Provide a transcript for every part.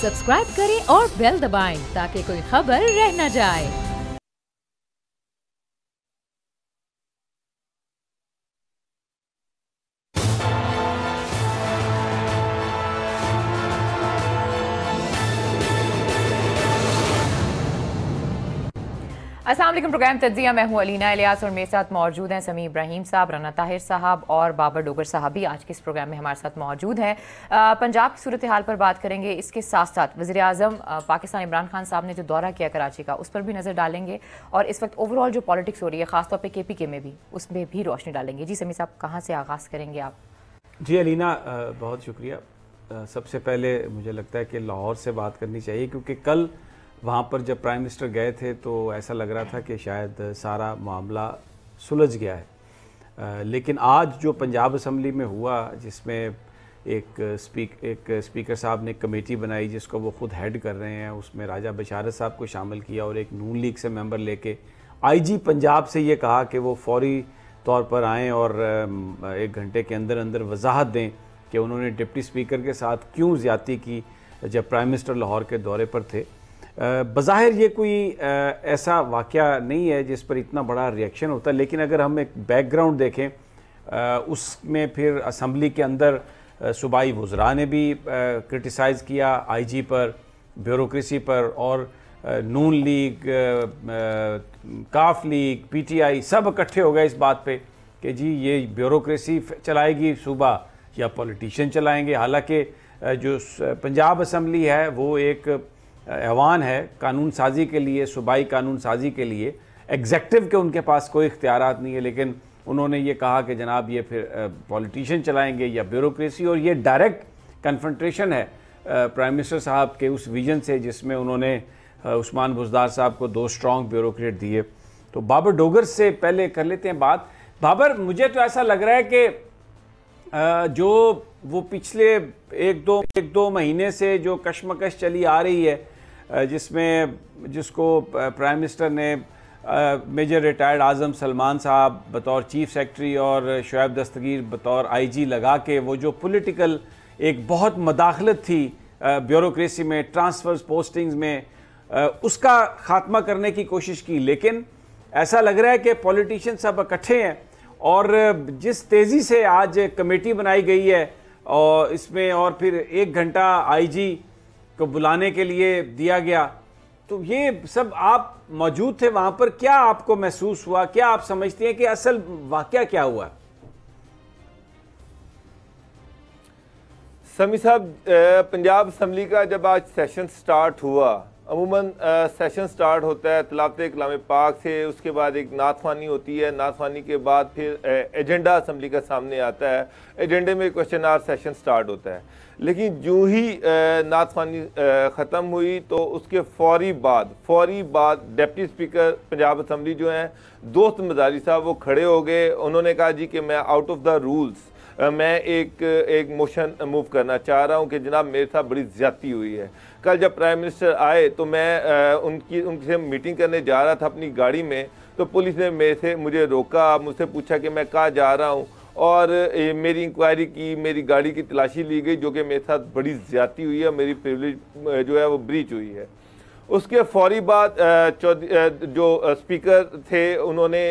Subscribe करें और bell दबाएं ताकि कोई खबर रह न जाए। अस्सलाम वालेकुम। प्रोग्राम तज्जिया, मैं हूं अलीना इलियास और मेरे साथ मौजूद हैं समी इब्राहिम साहब, राना ताहिर साहब और बाबर डोगर साहब भी आज के इस प्रोग्राम में हमारे साथ मौजूद हैं। पंजाब की सूरत हाल पर बात करेंगे, इसके साथ साथ वज़ीर आज़म पाकिस्तान इमरान खान साहब ने जो दौरा किया कराची का उस पर भी नज़र डालेंगे और इस वक्त ओवरऑल जो पॉलिटिक्स हो रही है ख़ासतौर पर KPK में भी, उसमें भी रोशनी डालेंगे। जी समी साहब, कहाँ से आगाज़ करेंगे आप? जी अलीना, बहुत शुक्रिया। सबसे पहले मुझे लगता है कि लाहौर से बात करनी चाहिए, क्योंकि कल वहाँ पर जब प्राइम मिनिस्टर गए थे तो ऐसा लग रहा था कि शायद सारा मामला सुलझ गया है, लेकिन आज जो पंजाब असम्बली में हुआ, जिसमें एक स्पीकर साहब ने कमेटी बनाई जिसको वो खुद हेड कर रहे हैं, उसमें राजा बशारत साहब को शामिल किया और एक नून लीग से मेंबर लेके IG पंजाब से ये कहा कि वो फौरी तौर पर आएँ और 1 घंटे के अंदर अंदर वजाहत दें कि उन्होंने डिप्टी स्पीकर के साथ क्यों ज़्यादती की जब प्राइम मिनिस्टर लाहौर के दौरे पर थे। बज़ाहिर ये कोई ऐसा वाक़या नहीं है जिस पर इतना बड़ा रिएक्शन होता है, लेकिन अगर हम एक बैकग्राउंड देखें, उसमें फिर असम्बली के अंदर सूबाई वज़रा ने भी क्रिटिसाइज़ किया IG पर, ब्यूरोक्रेसी पर, और नून लीग, काफ लीग, PTI सब इकट्ठे हो गए इस बात पे कि जी ये ब्यूरोक्रेसी चलाएगी सूबा या पॉलिटिशियन चलाएंगे। हालांकि जो पंजाब असम्बली है वो एक ऐवान है कानून साजी के लिए, सूबाई कानून साजी के लिए। एग्जेक्टिव के उनके पास कोई इख्तियारात नहीं है, लेकिन उन्होंने ये कहा कि जनाब ये फिर पॉलिटिशियन चलाएंगे या ब्यूरोक्रेसी, और ये डायरेक्ट कन्फ्रंटेशन है प्राइम मिनिस्टर साहब के उस विजन से जिसमें उन्होंने उस्मान बुज़दार साहब को 2 स्ट्रॉन्ग ब्यूरोक्रेट दिए। तो बाबर डोगर से पहले कर लेते हैं बात। बाबर, मुझे तो ऐसा लग रहा है कि जो वो पिछले एक दो महीने से जो कशमकश चली आ रही है, जिसको प्राइम मिनिस्टर ने मेजर रिटायर्ड आज़म सलमान साहब बतौर चीफ सेक्रेटरी और शुएब दस्तगीर बतौर IG लगा के, वो जो पॉलिटिकल एक बहुत मदाखलत थी ब्यूरोक्रेसी में, ट्रांसफर्स, पोस्टिंग्स में, उसका ख़ात्मा करने की कोशिश की। लेकिन ऐसा लग रहा है कि पॉलिटिशियन सब इकट्ठे हैं और जिस तेज़ी से आज कमेटी बनाई गई है और इसमें और फिर 1 घंटा IG को बुलाने के लिए दिया गया, तो ये सब आप मौजूद थे वहां पर, क्या आपको महसूस हुआ? क्या आप समझते हैं कि असल वाकया क्या हुआ? समी साहब, पंजाब असम्बली का जब आज सेशन स्टार्ट हुआ, अमूमन सेशन स्टार्ट होता है तिलावत कलाम पाक से, उसके बाद एक नाथवानी होती है, नाथवानी के बाद फिर एजेंडा असम्बली का सामने आता है, एजेंडे में क्वेश्चन आवर सेशन स्टार्ट होता है। लेकिन जो ही नाथवानी ख़त्म हुई तो उसके फौरी बाद डिप्टी स्पीकर पंजाब असम्बली जो हैं दोस्त मजारी साहब, वो खड़े हो गए। उन्होंने कहा जी कि मैं आउट ऑफ द रूल्स मैं एक मोशन मूव करना चाह रहा हूं कि जनाब मेरे साथ बड़ी ज़्यादती हुई है। कल जब प्राइम मिनिस्टर आए तो मैं उनसे मीटिंग करने जा रहा था अपनी गाड़ी में, तो पुलिस ने मुझे रोका, मुझसे पूछा कि मैं कहाँ जा रहा हूँ, और मेरी इंक्वायरी की, मेरी गाड़ी की तलाशी ली गई, जो कि मेरे साथ बड़ी ज़्यादती हुई है, मेरी प्रिविलेज जो है वो ब्रीच हुई है। उसके फौरी बाद जो स्पीकर थे उन्होंने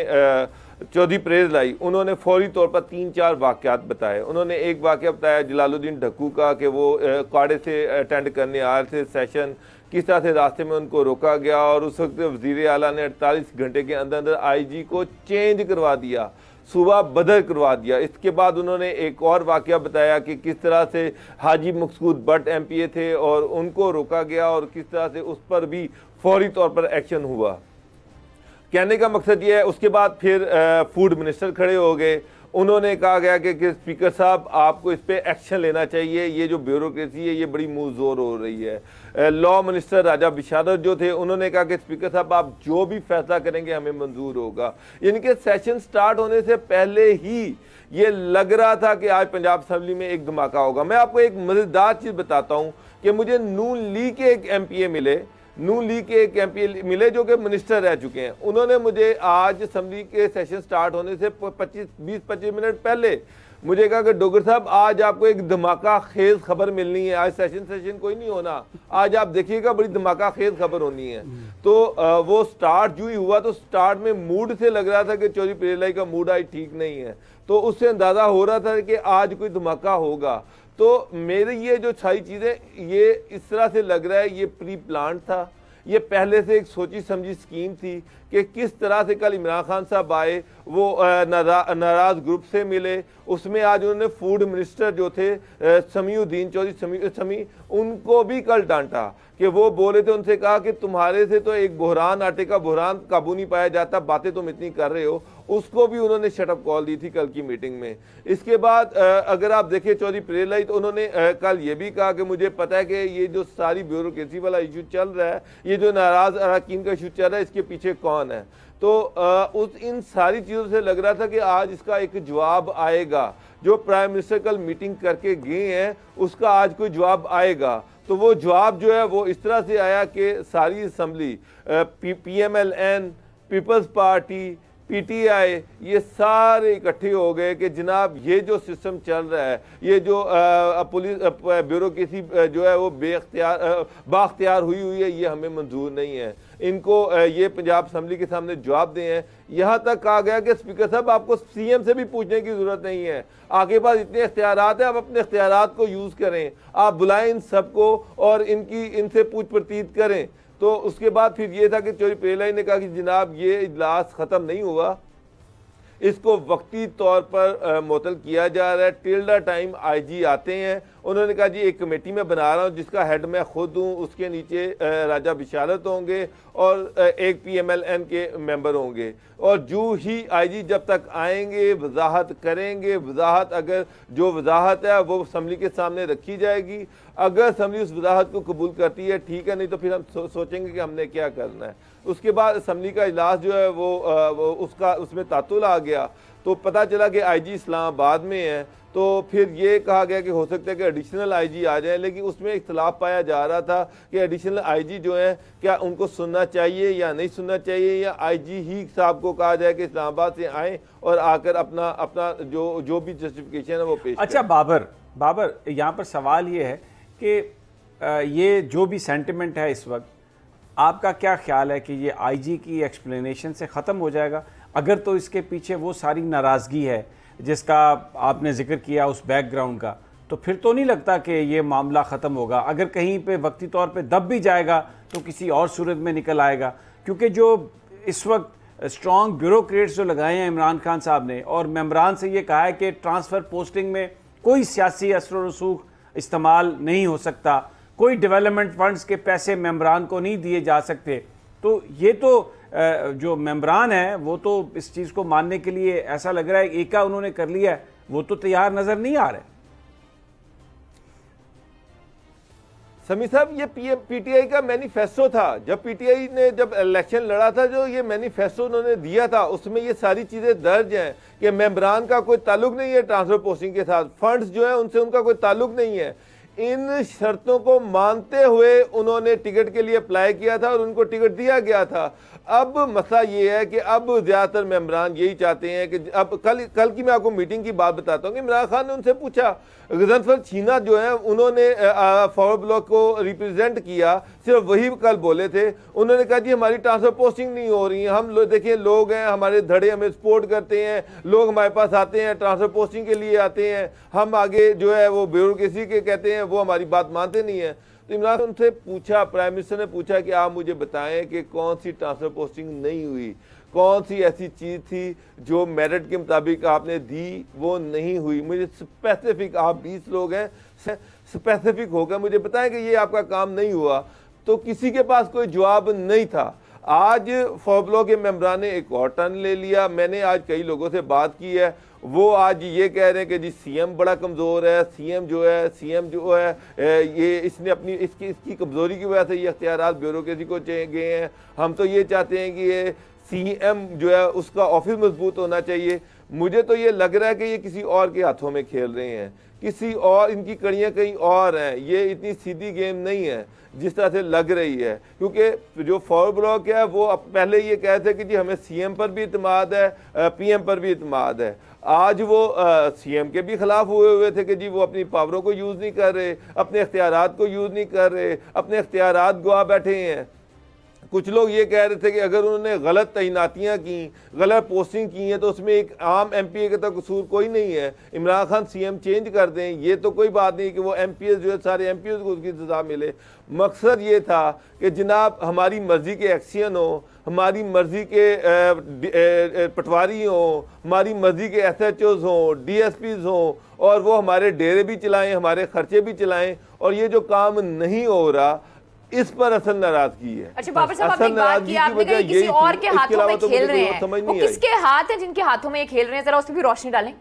चौधरी परेज लाई, उन्होंने फौरी तौर पर 3-4 वाक़यात बताए। उन्होंने एक वाक़या बताया जलालुद्दीन ढक्कू का कि वो काड़े से अटेंड करने आ रहे थे सेशन, किस तरह से रास्ते में उनको रोका गया और उस वक्त वज़ीर आला ने 48 घंटे के अंदर अंदर IG को चेंज करवा दिया, सुबह बदल करवा दिया। इसके बाद उन्होंने एक और वाक़या बताया कि किस तरह से हाजी मकसूद भट्ट MPA थे और उनको रोका गया और किस तरह से उस पर भी फौरी तौर पर एक्शन हुआ। कहने का मकसद ये है, उसके बाद फिर फूड मिनिस्टर खड़े हो गए, उन्होंने कहा गया कि स्पीकर साहब आपको इस पर एक्शन लेना चाहिए, ये जो ब्यूरोक्रेसी है ये बड़ी मुँह जोर हो रही है। लॉ मिनिस्टर राजा बशारत जो थे उन्होंने कहा कि स्पीकर साहब आप जो भी फैसला करेंगे हमें मंजूर होगा। यानी कि सेशन स्टार्ट होने से पहले ही ये लग रहा था कि आज पंजाब असम्बली में एक धमाका होगा। मैं आपको एक मज़ेदार चीज़ बताता हूँ कि मुझे नून लीग के एक MPA मिले, नून लीग के एक MPA मिले जो कि मिनिस्टर रह चुके हैं। उन्होंने मुझे आज असम्बली के सेशन स्टार्ट होने से 20-25 मिनट पहले मुझे कहा कि डोगर साहब आज आपको एक धमाका खेज खबर मिलनी है, आज सेशन कोई नहीं होना, आज आप देखिएगा बड़ी धमाका खेज खबर होनी है। तो वो स्टार्ट जो ही हुआ तो स्टार्ट में मूड से लग रहा था कि चौधरी पीरलाई का मूड आज ठीक नहीं है, तो उससे अंदाजा हो रहा था कि आज कोई धमाका होगा। तो मेरे ये जो सारी चीजें ये इस तरह से लग रहा है ये प्री प्लान था, ये पहले से एक सोची समझी स्कीम थी कि किस तरह से कल इमरान खान साहब आए, वो नाराज ग्रुप से मिले, उसमें आज उन्होंने फूड मिनिस्टर जो थे समीउद्दीन चौधरी समी उनको भी कल डांटा कि वो बोले थे, उनसे कहा कि तुम्हारे से तो एक बहरान, आटे का बहरान काबू नहीं पाया जाता, बातें तुम इतनी कर रहे हो, उसको भी उन्होंने शटअप कॉल दी थी कल की मीटिंग में। इसके बाद अगर आप देखें चौधरी पीरलाई तो उन्होंने कल ये भी कहा कि मुझे पता है कि ये जो सारी ब्यूरोक्रेसी वाला इशू चल रहा है, ये जो नाराज अरकान का इशू चल रहा है, इसके पीछे कौन है। तो इन सारी चीज़ों से लग रहा था कि आज इसका एक जवाब आएगा, जो प्राइम मिनिस्टर कल मीटिंग करके गए हैं उसका आज कोई जवाब आएगा। तो वो जवाब जो है वो इस तरह से आया कि सारी assembly, PMLN, people's party, PTI, ये सारे इकट्ठे हो गए कि जनाब ये जो सिस्टम चल रहा है, ये जो पुलिस ब्यूरोक्रेसी जो है वो बाख्तियार हुई है, ये हमें मंजूर नहीं है। इनको ये पंजाब असम्बली के सामने जवाब दें हैं। यहाँ तक कहा गया कि स्पीकर साहब आपको CM से भी पूछने की जरूरत नहीं है, आपके पास इतने इख्तियारात हैं, आप अपने इख्तियारात को यूज़ करें, आप बुलाएं इन सबको और इनसे पूछ प्रतीत करें। तो उसके बाद फिर ये था कि चौधरी पीरलाई ने कहा कि जनाब ये इजलास ख़त्म नहीं हुआ, इसको वक्ती तौर पर मुअत्तल किया जा रहा है, टिल द टाइम IG आते हैं। उन्होंने कहा जी एक कमेटी में बना रहा हूँ जिसका हेड मैं खुद हूँ, उसके नीचे राजा बिशारत होंगे और एक PMLN के मेंबर होंगे, और जो ही IG जब तक आएंगे वजाहत करेंगे, वजाहत अगर जो वजाहत है वो असम्बली के सामने रखी जाएगी, अगर असम्बली उस वजाहत को कबूल करती है ठीक है, नहीं तो फिर हम सोचेंगे कि हमने क्या करना है। उसके बाद असम्बली का इजलास जो है वो उसमें तातुल आ गया, तो पता चला कि IG इस्लामाबाद में है। तो फिर ये कहा गया कि हो सकता है कि एडिशनल IG आ जाए, लेकिन उसमें इख्तलाफ पाया जा रहा था कि एडिशनल IG जो है क्या उनको सुनना चाहिए या नहीं सुनना चाहिए, या IG ही साहब को कहा जाए कि इस्लामाबाद से आएँ और आकर अपना जो भी जस्टिफिकेशन है वो पेश। अच्छा बाबर यहाँ पर सवाल ये है कि ये जो भी सेंटिमेंट है इस वक्त, आपका क्या ख्याल है कि ये IG की एक्सप्लेनेशन से ख़त्म हो जाएगा? अगर तो इसके पीछे वो सारी नाराज़गी है जिसका आपने जिक्र किया उस बैकग्राउंड का, तो फिर तो नहीं लगता कि ये मामला ख़त्म होगा। अगर कहीं पे वक्ती तौर पे दब भी जाएगा तो किसी और सूरत में निकल आएगा, क्योंकि जो इस वक्त स्ट्रॉन्ग ब्यूरोक्रेट्स जो लगाए हैं इमरान खान साहब ने, और मेम्बरान से ये कहा है कि ट्रांसफ़र पोस्टिंग में कोई सियासी असर व रसूख इस्तेमाल नहीं हो सकता, कोई डेवलपमेंट फंड्स के पैसे मेम्बरान को नहीं दिए जा सकते, तो ये तो जो मेम्बरान है वो तो इस चीज़ को मानने के लिए ऐसा लग रहा है एका उन्होंने कर लिया है, वो तो तैयार नज़र नहीं आ रहे। समी साहब ये PTI का मैनिफेस्टो था, जब PTI ने जब इलेक्शन लड़ा था, जो ये मैनिफेस्टो उन्होंने दिया था उसमें ये सारी चीज़ें दर्ज हैं कि मेम्बरान का कोई ताल्लुक नहीं है ट्रांसफर पोस्टिंग के साथ, फंड्स जो है उनसे उनका कोई ताल्लुक नहीं है। इन शर्तों को मानते हुए उन्होंने टिकट के लिए अप्लाई किया था और उनको टिकट दिया गया था। अब मसला ये है कि अब ज़्यादातर मेम्बरान यही चाहते हैं कि अब कल की मैं आपको मीटिंग की बात बताता हूँ कि इमरान खान ने उनसे पूछा, गजनफर छीना जो है उन्होंने फॉरवर्ड ब्लॉक को रिप्रेजेंट किया, सिर्फ वही कल बोले थे। उन्होंने कहा जी हमारी ट्रांसफर पोस्टिंग नहीं हो रही है, हम देखिए लोग हैं हमारे धड़े हमें सपोर्ट करते हैं, लोग हमारे पास आते हैं ट्रांसफर पोस्टिंग के लिए आते हैं, हम आगे जो है वो ब्यूरोक्रेसी के कहते हैं वो हमारी बात मानते नहीं है। तो इमरान उनसे पूछा, प्राइम मिनिस्टर ने पूछा कि आप मुझे बताएं कि कौन सी ट्रांसफर पोस्टिंग नहीं हुई, कौन सी ऐसी चीज़ थी जो मेरिट के मुताबिक आपने दी वो नहीं हुई, मुझे स्पेसिफिक, आप 20 लोग हैं, स्पेसिफिक होकर मुझे बताएं कि ये आपका काम नहीं हुआ। तो किसी के पास कोई जवाब नहीं था। आज फॉरवर्ड ब्लॉक के मेम्बरान ने एक और टर्न ले लिया। मैंने आज कई लोगों से बात की है, वो आज ये कह रहे हैं कि जी CM बड़ा कमज़ोर है, CM जो है ये इसने अपनी इसकी कमज़ोरी की वजह से ये इख्तियारात ब्यूरोक्रेसी को गए हैं। हम तो ये चाहते हैं कि ये CM जो है उसका ऑफिस मजबूत होना चाहिए। मुझे तो ये लग रहा है कि ये किसी और के हाथों में खेल रहे हैं, किसी और, इनकी कड़ियाँ कहीं और हैं। ये इतनी सीधी गेम नहीं है जिस तरह से लग रही है, क्योंकि जो फॉरवर्ड ब्लॉक है वो पहले ये कहते हैं कि जी हमें सीएम पर भी इत्मीनान है, पीएम पर भी इत्मीनान है। आज वो सीएम के भी खिलाफ हुए थे कि जी वो अपनी पावरों को यूज़ नहीं कर रहे, अपने इख्तियारात को यूज़ नहीं कर रहे, अपने इख्तियारात गवा बैठे हैं। कुछ लोग ये कह रहे थे कि अगर उन्होंने गलत तैनातियाँ की, गलत पोस्टिंग की हैं तो उसमें एक आम एमपीए का तो कसूर कोई नहीं है, इमरान खान सीएम चेंज कर दें, ये तो कोई बात नहीं कि वो एमपीएस जो है सारे एमपीएस को उसकी सजा मिले। मकसद ये था कि जनाब हमारी मर्जी के एक्शन हो, हमारी मर्जी के पटवारी हों, हमारी मर्जी के एसएचओज हों, डीएसपीज हों, और वो हमारे डेरे भी चलाएं, हमारे खर्चे भी चलाएं, और ये जो काम नहीं हो रहा इस पर असल नाराजगी है। अच्छा बाबर साहब, आपने एक बात की, आपने कहा किसी और के हाथों में खेल रहे हैं, वो किसके हाथ हैं जिनके हाथों में ये खेल रहे हैं, जरा उस पर भी रोशनी डालें।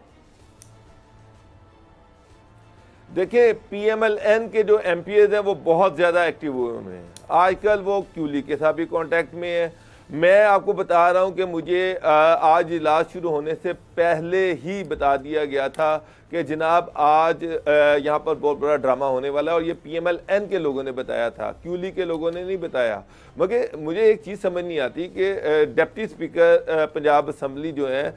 देखिए पीएमएलएन के जो एमपीएज हैं वो बहुत ज़्यादा एक्टिव हुए हुए हैं। आजकल वो क्यूली के साथ भी कांटेक्ट में है। मैं आपको बता रहा हूं कि मुझे आज इलाज शुरू होने से पहले ही बता दिया गया था कि जनाब आज यहाँ पर बहुत बड़ा ड्रामा होने वाला है, और ये पीएमएलएन के लोगों ने बताया था, क्यूली के लोगों ने नहीं बताया। मगर मुझे एक चीज़ समझ नहीं आती कि डिप्टी स्पीकर पंजाब असम्बली जो हैं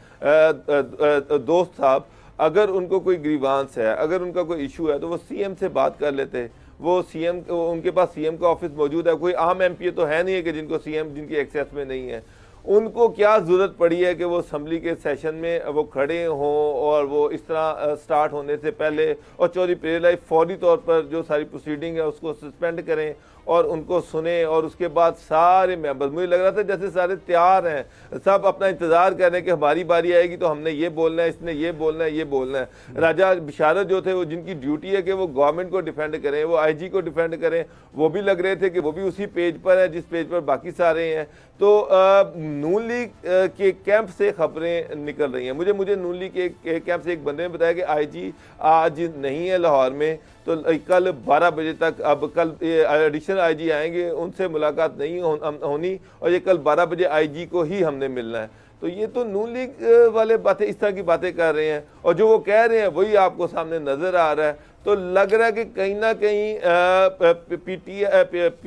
दोस्त साहब, अगर उनको कोई ग्रीवांस है, अगर उनका कोई इशू है तो वो सीएम से बात कर लेते। वो सीएम, उनके पास सीएम का ऑफिस मौजूद है, कोई आम एमपीए तो है नहीं है कि जिनको सीएम जिनकी एक्सेस में नहीं है। उनको क्या ज़रूरत पड़ी है कि वो असम्बली के सेशन में वो खड़े हों और वो इस तरह स्टार्ट होने से पहले और चौधरी पीरेलाई फौरी तौर पर जो सारी प्रोसीडिंग है उसको सस्पेंड करें और उनको सुने, और उसके बाद सारे मेंबर्स, मुझे लग रहा था जैसे सारे तैयार हैं, सब अपना इंतज़ार कर रहे हैं कि हमारी बारी आएगी तो हमने ये बोलना है, इसने ये बोलना है, ये बोलना है। राजा बिशारत जो थे वो, जिनकी ड्यूटी है कि वो गवर्नमेंट को डिफेंड करें, वो आईजी को डिफेंड करें, वो भी लग रहे थे कि वो भी उसी पेज पर है जिस पेज पर बाकी सारे हैं। तो नून लीग के कैंप से खबरें निकल रही हैं। मुझे नून लीग के कैंप से एक बंदे ने बताया कि आईजी आज नहीं है लाहौर में, तो कल 12 बजे तक, अब कल एडिशनल आईजी आएंगे, उनसे मुलाकात नहीं होनी, और ये कल 12 बजे आईजी को ही हमने मिलना है। तो ये तो नून लीग वाले बातें, इस तरह की बातें कर रहे हैं, और जो वो कह रहे हैं वही आपको सामने नजर आ रहा है। तो लग रहा है कि कहीं ना कहीं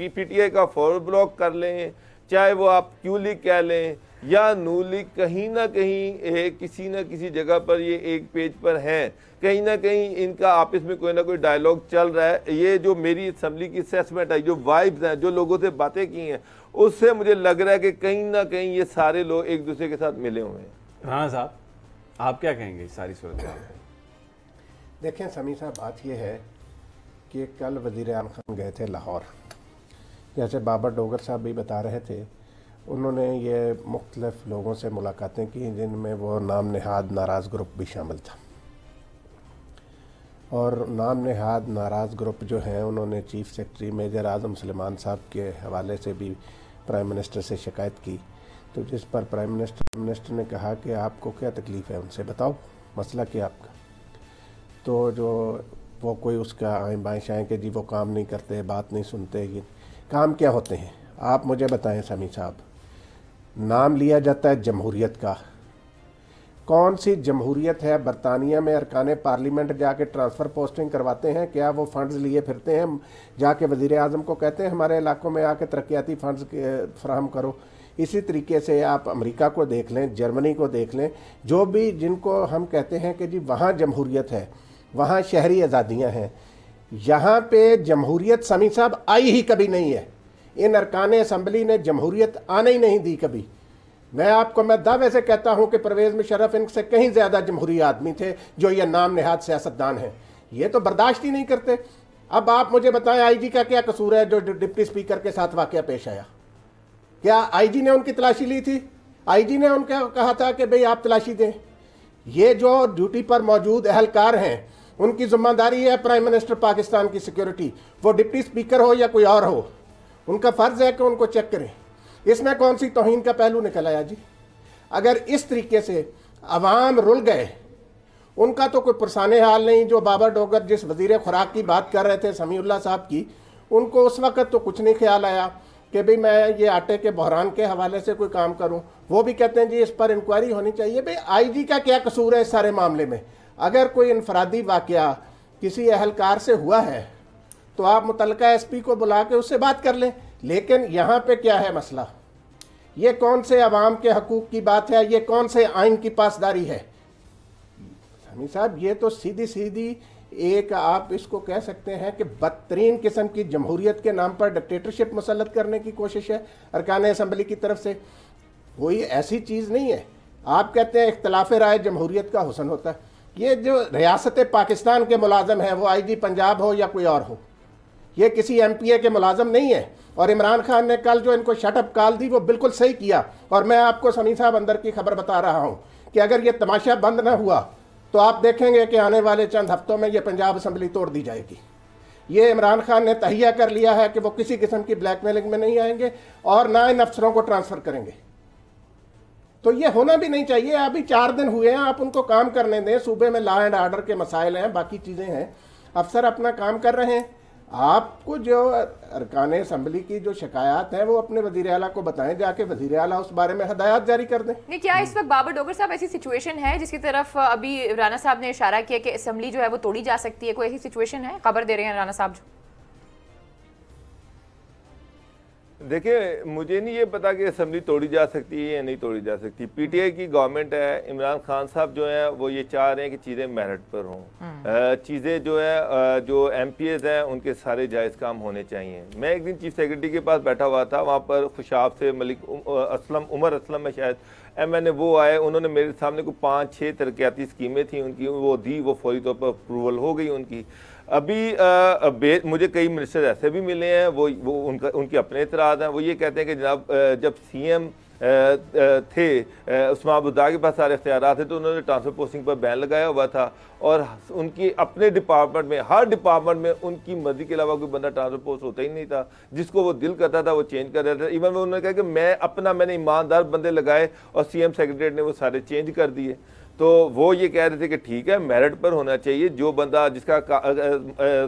पीटीआई का फॉरवर्ड ब्लॉक कर लें, चाहे वो आप क्यू लीग कह लें या नून लीग, कहीं ना कहीं किसी न किसी जगह पर ये एक पेज पर हैं, कहीं ना कहीं इनका आपस में कोई ना कोई डायलॉग चल रहा है। ये जो मेरी असम्बली की असेसमेंट है, जो वाइब्स हैं, जो लोगों से बातें की हैं, उससे मुझे लग रहा है कि कहीं ना कहीं ये सारे लोग एक दूसरे के साथ मिले हुए हैं। राणा साहब, आप क्या कहेंगे इस सारी सूरत में? देखें समी साहब, बात यह है कि कल वज़ीर आज़म खान गए थे लाहौर, जैसे बाबर डोगर साहब भी बता रहे थे, उन्होंने ये मुख्तलिफ लोगों से मुलाकातें की जिनमें वो नाम नहाद नाराज़ ग्रुप भी शामिल था। और नाम नहाद नाराज़ ग्रुप जो हैं, उन्होंने चीफ़ सेक्रेटरी मेजर आज़म सुलेमान साहब के हवाले से भी प्राइम मिनिस्टर से शिकायत की, तो जिस पर प्राइम मिनिस्टर ने कहा कि आपको क्या तकलीफ़ है, उनसे बताओ मसला क्या आपका। तो जो वो कोई उसका आएँ बाएँ शाएँ कि जी वो काम नहीं करते, बात नहीं सुनते, ये काम क्या होते हैं आप मुझे बताएं समी साहब। नाम लिया जाता है जमहूरियत का, कौन सी जमहूरियत है? बरतानिया में अरकान पार्लियामेंट जाके ट्रांसफ़र पोस्टिंग करवाते हैं क्या? वो फ़ंड्स लिए फिरते हैं, जाके वज़ीर आज़म को कहते हैं हमारे इलाकों में आके तरक्याती फ़ंड्स फराहम करो। इसी तरीके से आप अमेरिका को देख लें, जर्मनी को देख लें, जो भी जिनको हम कहते हैं कि जी वहाँ जमहूरियत है, वहाँ शहरी आज़ादियाँ हैं, यहाँ पे जमहूरियत समी साहब आई ही कभी नहीं है। इन अरकान असम्बली ने जमहूरियत आने ही नहीं दी कभी। मैं दावे से कहता हूँ कि परवेज़ मुशर्रफ इनसे कहीं ज़्यादा जमहूरी आदमी थे जो ये नाम नहाद सियासतदान हैं, ये तो बर्दाश्त ही नहीं करते। अब आप मुझे बताएं आईजी का क्या कसूर है जो डिप्टी स्पीकर के साथ वाक़या पेश आया? क्या आईजी ने उनकी तलाशी ली थी? आईजी ने उनका कहा था कि भाई आप तलाशी दें? ये जो ड्यूटी पर मौजूद अहलकार हैं उनकी जिम्मेदारी है प्राइम मिनिस्टर पाकिस्तान की सिक्योरिटी, वो डिप्टी स्पीकर हो या कोई और हो, उनका फ़र्ज़ है कि उनको चेक करें। इसमें कौन सी तौहीन का पहलू निकल आया जी? अगर इस तरीके से अवाम रुल गए, उनका तो कोई पुरसाने हाल नहीं। जो बाबर डोगर जिस वज़ीर खुराक की बात कर रहे थे समीउल्लाह साहब की, उनको उस वक़्त तो कुछ नहीं ख्याल आया कि भाई मैं ये आटे के बहरान के हवाले से कोई काम करूं। वो भी कहते हैं जी इस पर इंक्वायरी होनी चाहिए। भाई आईजी का क्या कसूर है इस सारे मामले में? अगर कोई इनफरादी वाक़या किसी अहलकार से हुआ है तो आप मुतलका एसपी को बुला के उससे बात कर लें। लेकिन यहाँ पे क्या है मसला, ये कौन से अवाम के हकूक़ की बात है, ये कौन से आइन की पासदारी है। हमीद साहब, ये तो सीधी सीधी एक आप इसको कह सकते हैं कि बदतरीन किस्म की जमहूरियत के नाम पर डिक्टेटरशिप मुसल्लत करने की कोशिश है अरकान असम्बली की तरफ से। कोई ऐसी चीज़ नहीं है। आप कहते हैं इख्तलाफ राय जमहूरियत का हुसन होता है। ये जो रियासत पाकिस्तान के मुलाजम हैं, वो आईजी पंजाब हो या कोई और हो, ये किसी एमपीए के मुलाजम नहीं है। और इमरान खान ने कल जो इनको शटअप कॉल दी वो बिल्कुल सही किया। और मैं आपको समी साहब अंदर की खबर बता रहा हूँ कि अगर ये तमाशा बंद ना हुआ तो आप देखेंगे कि आने वाले चंद हफ्तों में ये पंजाब असम्बली तोड़ दी जाएगी। ये इमरान खान ने तहिया कर लिया है कि वो किसी किस्म की ब्लैकमेलिंग में नहीं आएंगे और ना इन अफसरों को ट्रांसफ़र करेंगे। तो ये होना भी नहीं चाहिए। अभी 4 दिन हुए हैं, आप उनको काम करने दें। सूबे में लॉ एंड ऑर्डर के मसाइल हैं, बाकी चीज़ें हैं, अफसर अपना काम कर रहे हैं। आपको जो अरकान असम्बली की जो शिकायत है वो अपने वज़ीर आला को बताएं, जाके वज़ीर आला उस बारे में हदायत जारी कर दें। नहीं, क्या इस वक्त बाबर डोगर साहब ऐसी सिचुएशन है जिसकी तरफ अभी राना साहब ने इशारा किया कि असम्बली जो है वो तोड़ी जा सकती है? कोई ऐसी सिचुएशन है? खबर दे रहे हैं राना साहब। देखिए, मुझे नहीं ये पता कि असम्बली तोड़ी जा सकती है या नहीं तोड़ी जा सकती। पीटीआई की गवर्नमेंट है, इमरान खान साहब जो हैं वो ये चाह रहे हैं कि चीज़ें मेरिट पर हों। चीज़ें जो है जो एमपीएस हैं उनके सारे जायज़ काम होने चाहिए। मैं एक दिन चीफ सेक्रेटरी के पास बैठा हुआ था, वहाँ पर खुशाब से मलिक असलम, उमर असलम में शायद मैंने वो आए, उन्होंने मेरे सामने को 5-6 तरक्याती स्कीमें थी उनकी, वो दी, वो फौरी तौर पर अप्रूवल हो गई उनकी। अभी मुझे कई मिनिस्टर ऐसे भी मिले हैं, वो उनके अपने एतराज़ हैं। वो ये कहते हैं कि जनाब जब सीएम थे उस्मान अबूदा के पास सारे इख्तियारात थे तो उन्होंने ट्रांसफर पोस्टिंग पर बैन लगाया हुआ था और उनकी अपने डिपार्टमेंट में, हर डिपार्टमेंट में उनकी मर्जी के अलावा कोई बंदा ट्रांसफर पोस्ट होता ही नहीं था। जिसको वो दिल करता था वो चेंज कर रहा था। इवन वो उन्होंने कहा कि मैंने ईमानदार बंदे लगाए और सीएम सेक्रेटरी ने वो सारे चेंज कर दिए। तो वो ये कह रहे थे कि ठीक है, मेरिट पर होना चाहिए। जो बंदा जिसका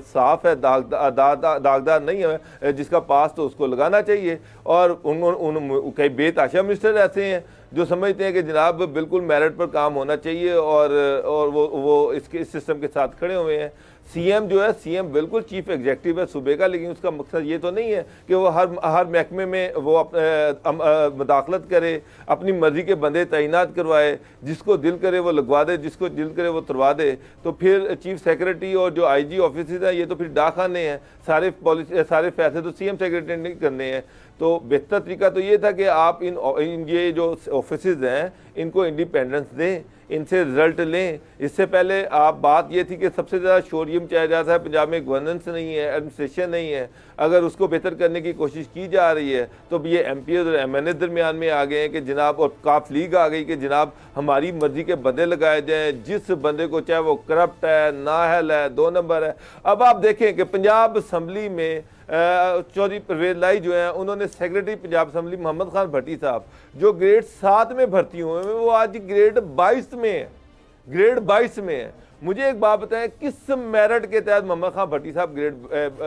साफ है, दागदार नहीं है, जिसका पास, तो उसको लगाना चाहिए। और कई बेताशा मिनिस्टर ऐसे हैं जो समझते हैं कि जनाब बिल्कुल मेरिट पर काम होना चाहिए और वो इस सिस्टम के साथ खड़े हुए हैं। सीएम जो है, सीएम बिल्कुल चीफ एग्जेक्टिव है सूबे का, लेकिन उसका मकसद ये तो नहीं है कि वो हर महकमे में वो मुदाखलत करे, अपनी मर्जी के बंदे तैनात करवाए, जिसको दिल करे वो लगवा दे, जिसको दिल करे वो तुरवा दे। तो फिर चीफ सेक्रेटरी और जो आईजी ऑफिस हैं ये तो फिर डाकखाने हैं, सारे फैसले तो सीएम सेक्रेटरी ने करने हैं। तो बेहतर तरीका तो ये था कि आप इन ये जो ऑफिस हैं इनको इंडिपेंडेंस दें, इनसे रिजल्ट लें। इससे पहले आप बात ये थी कि सबसे ज़्यादा शोर ये मचाया जाता है पंजाब में गवर्नेंस नहीं है, एडमिनिस्ट्रेशन नहीं है। अगर उसको बेहतर करने की कोशिश की जा रही है तो ये एमपीएस और एमएनए दरमियान में आ गए हैं कि जनाब, और काफ लीग आ गई कि जनाब हमारी मर्जी के बंदे लगाए जाएँ, जिस बंदे को चाहे वो करप्ट है, नाअहल है, 2 नंबर है। अब आप देखें कि पंजाब असम्बली में चौधरी परवेज लाई जो है, उन्होंने सेक्रेटरी पंजाब असम्बली मोहम्मद खान भट्टी साहब जो ग्रेड 7 में भर्ती हुए हैं, वो आज ग्रेड 22 में है, ग्रेड 22 में है। मुझे एक बात बताएं, किस मेरिट के तहत मोहम्मद खान भट्टी साहब ग्रेड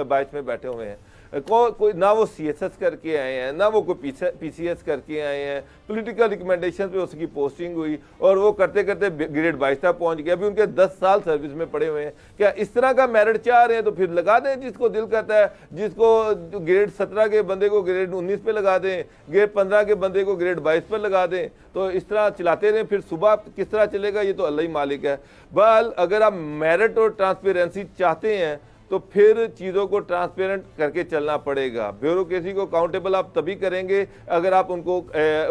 22 में बैठे हुए हैं? कोई ना वो सीएसएस करके आए हैं, ना वो कोई पीसीएस करके आए हैं। पॉलिटिकल रिकमेंडेशन पे उसकी पोस्टिंग हुई और वो करते करते ग्रेड 22 तक पहुंच गया। अभी उनके 10 साल सर्विस में पड़े हुए हैं। क्या इस तरह का मेरिट चाह रहे हैं तो फिर लगा दें जिसको दिल करता है। जिसको ग्रेड 17 के बंदे को ग्रेड 19 पे लगा दें, ग्रेड 15 के बंदे को ग्रेड 22 पर लगा दें। तो इस तरह चलाते रहें, फिर सुबह किस तरह चलेगा ये तो अल्लाह ही मालिक है। बहरहाल अगर आप मेरिट और ट्रांसपेरेंसी चाहते हैं तो फिर चीज़ों को ट्रांसपेरेंट करके चलना पड़ेगा। ब्यूरोक्रेसी को काउंटेबल आप तभी करेंगे अगर आप उनको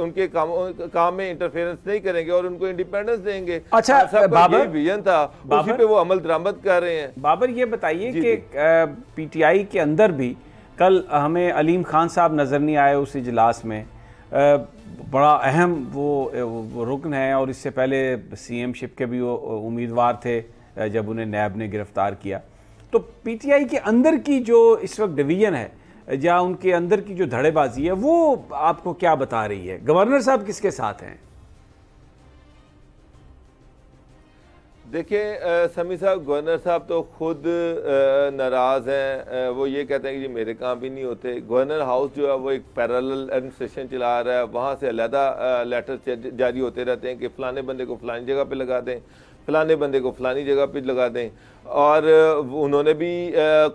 उनके काम में इंटरफेरेंस नहीं करेंगे और उनको इंडिपेंडेंस देंगे। अच्छा बाबर, विजन था उसी पे वो अमल दरामद कर रहे हैं। बाबर ये बताइए कि पीटीआई के अंदर भी कल हमें अलीम खान साहब नज़र नहीं आए उस इजलास में। बड़ा अहम वो रुकन है और इससे पहले सीएम शिप के भी वो उम्मीदवार थे जब उन्हें नैब ने गिरफ्तार किया। तो पीटीआई के अंदर की जो इस वक्त डिवीजन है या उनके अंदर की जो धड़ेबाजी है वो आपको क्या बता रही है? गवर्नर साहब किसके साथ हैं? देखिए समी साहब, गवर्नर साहब तो खुद नाराज़ हैं। वो ये कहते हैं कि ये मेरे काम भी नहीं होते। गवर्नर हाउस जो है वो एक पैरेलल एडमिनिस्ट्रेशन चला रहा है, वहाँ से अलहदा लेटर जारी होते रहते हैं कि फ़लाने बंदे को फ़लानी जगह पे लगा दें, फलाने बंदे को फलानी जगह पे लगा दें। और उन्होंने भी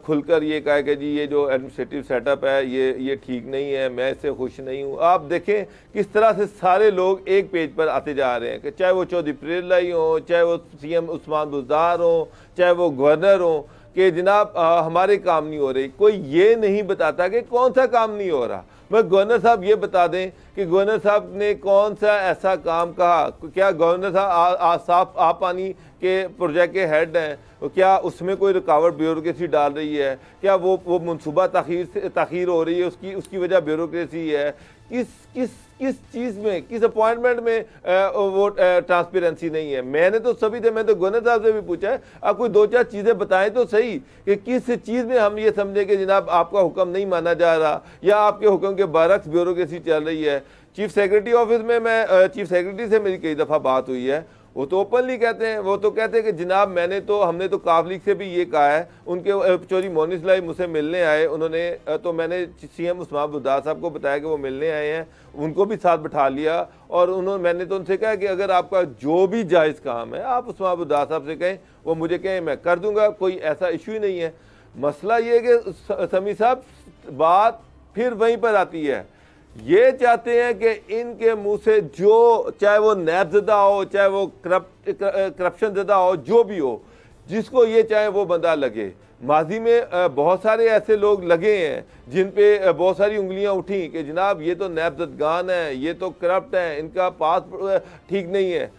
खुलकर ये कहा कि जी ये जो एडमिनिस्ट्रेटिव सेटअप है ये ठीक नहीं है, मैं इससे खुश नहीं हूँ। आप देखें किस तरह से सारे लोग एक पेज पर आते जा रहे हैं कि चाहे वो चौधरी प्रेरलाई हो, चाहे वो CM उस्मान बुज़दार हो, चाहे वो गवर्नर हो, कि जनाब हमारे काम नहीं हो रही। कोई ये नहीं बताता कि कौन सा काम नहीं हो रहा। मैं गवर्नर साहब ये बता दें कि गवर्नर साहब ने कौन सा ऐसा काम कहा, क्या गवर्नर साहब साफ आप पानी के प्रोजेक्ट के हेड हैं, क्या उसमें कोई रुकावट ब्यूरोक्रेसी डाल रही है? क्या वो मनसूबा ताखीर हो रही है, उसकी वजह ब्यूरोक्रेसी है? किस चीज़ में, किस अपॉइंटमेंट में वो ट्रांसपेरेंसी नहीं है? मैंने तो गवर्नर साहब से भी पूछा है, आप कोई 2-4 चीज़ें बताएं तो सही कि किस चीज़ में हम ये समझे कि जनाब आपका हुक्म नहीं माना जा रहा या आपके हुक्म के बरक्स ब्यूरोक्रेसी चल रही है। चीफ सेक्रेटरी ऑफिस में मैं चीफ सेक्रेटरी से मेरी कई दफ़ा बात हुई है, वो तो ओपनली कहते हैं, वो तो कहते हैं कि जनाब हमने तो काफ लीग से भी ये कहा है। उनके चौधरी मोनिस लाई मुझसे मिलने आए, उन्होंने तो मैंने CM उस्मान बुज़दार साहब को बताया कि वो मिलने आए हैं, उनको भी साथ बिठा लिया और मैंने तो उनसे कहा कि अगर आपका जो भी जायज़ काम है आप उस्मान बुज़दार साहब से कहें, वो मुझे कहें, मैं कर दूंगा, कोई ऐसा इशू ही नहीं है। मसला ये है कि समी साहब बात फिर वहीं पर आती है, ये चाहते हैं कि इनके मुंह से जो, चाहे वो नैबज़दा हो, चाहे वो करप्शन ज़दा हो, जो भी हो, जिसको ये चाहे वो बंदा लगे। माजी में बहुत सारे ऐसे लोग लगे हैं जिन पे बहुत सारी उंगलियां उठी कि जनाब ये तो नैबज़दगान है, ये तो करप्ट है, इनका पास ठीक नहीं है।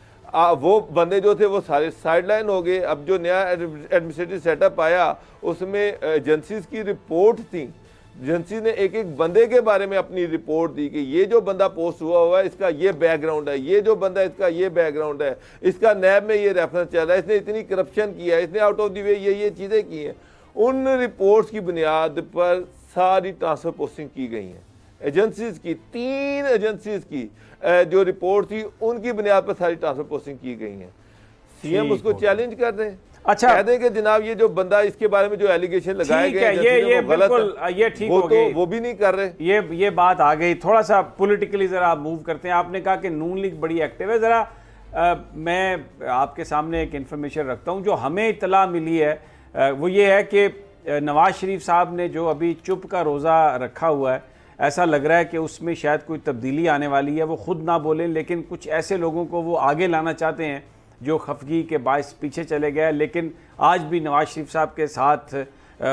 वो बंदे जो थे वो सारे साइडलाइन हो गए। अब जो नया एडमिनिस्ट्रेटिव सेटअप आया उसमें एजेंसीज की रिपोर्ट थी, एजेंसी ने एक एक बंदे के बारे में अपनी रिपोर्ट दी कि ये जो बंदा पोस्ट हुआ है इसका ये बैकग्राउंड है, ये जो बंदा इसका ये बैकग्राउंड है, इसका नैब में ये रेफरेंस चल रहा है, इसने इतनी करप्शन किया है, इसने आउट ऑफ द वे ये चीज़ें की हैं। उन रिपोर्ट्स की बुनियाद पर सारी ट्रांसफर पोस्टिंग की गई हैं। एजेंसीज की 3 एजेंसीज की जो रिपोर्ट थी उनकी बुनियाद पर सारी ट्रांसफर पोस्टिंग की गई हैं। CM उसको चैलेंज कर दें, अच्छा कह दें कि जनाब ये जो बंदा इसके बारे में जो एलिगेशन लगाए गए ये बिल्कुल ये ठीक हो गई, वो भी नहीं कर रहे। ये बात आ गई। थोड़ा सा पॉलिटिकली जरा मूव करते हैं। आपने कहा कि नून लीग बड़ी एक्टिव है, जरा मैं आपके सामने एक इन्फॉर्मेशन रखता हूं जो हमें इतला मिली है, वो ये है कि नवाज शरीफ साहब ने जो अभी चुप का रोज़ा रखा हुआ है, ऐसा लग रहा है कि उसमें शायद कोई तब्दीली आने वाली है। वो खुद ना बोलें लेकिन कुछ ऐसे लोगों को वो आगे लाना चाहते हैं जो खफगी के बायस पीछे चले गए, लेकिन आज भी नवाज शरीफ साहब के साथ